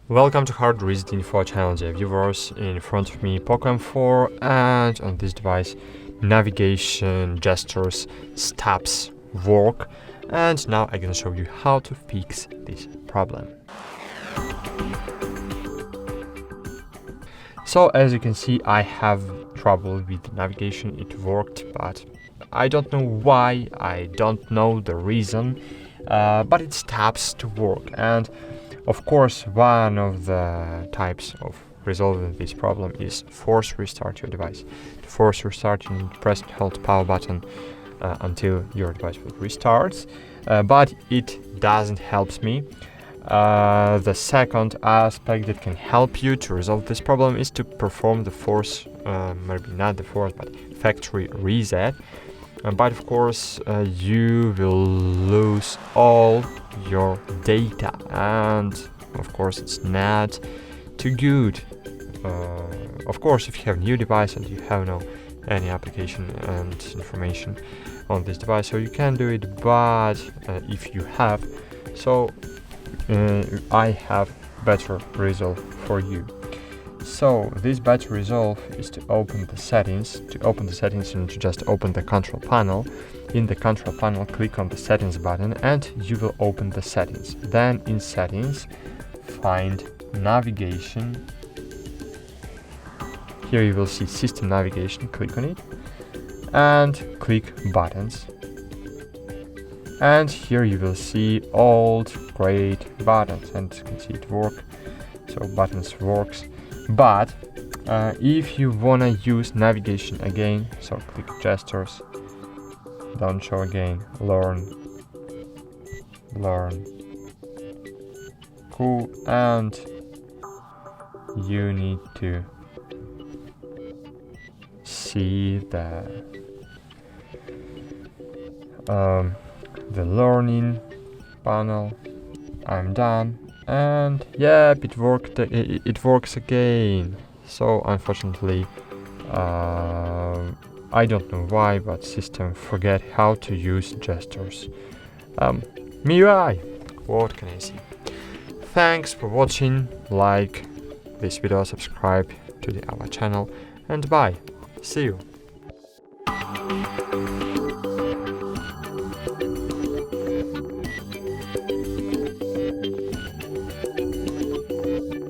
Welcome to HardReset.Info channel, dear viewers. In front of me POCO M4, and on this device navigation, gestures, steps work, and now I'm gonna show you how to fix this problem. So as you can see, I have trouble with navigation. It worked, but I don't know why, I don't know the reason, but it stops to work. And of course, one of the types of resolving this problem is force restart your device. To force restart, you need to press and hold the power button until your device will restart, but it doesn't help me. The second aspect that can help you to resolve this problem is to perform the force, maybe not the force, but factory reset. But of course, you will lose all your data, and of course it's not too good. Of course, if you have a new device and you have no any application and information on this device, so you can do it. But if you have, so I have better result for you. So this better resolve is to open the settings. To open the settings, you need to just open the control panel. In the control panel, click on the settings button and you will open the settings. Then in settings, find navigation. Here you will see system navigation, click on it and click buttons. And here you will see old great buttons, and you can see it work. So buttons works. But if you wanna use navigation again, so click gestures, don't show again, learn, cool, and you need to see the learning panel. I'm done. And yep, it worked. It works again. So unfortunately, I don't know why, but system forget how to use gestures. MIUI. What can I say? Thanks for watching. Like this video, subscribe to our channel, and bye. See you.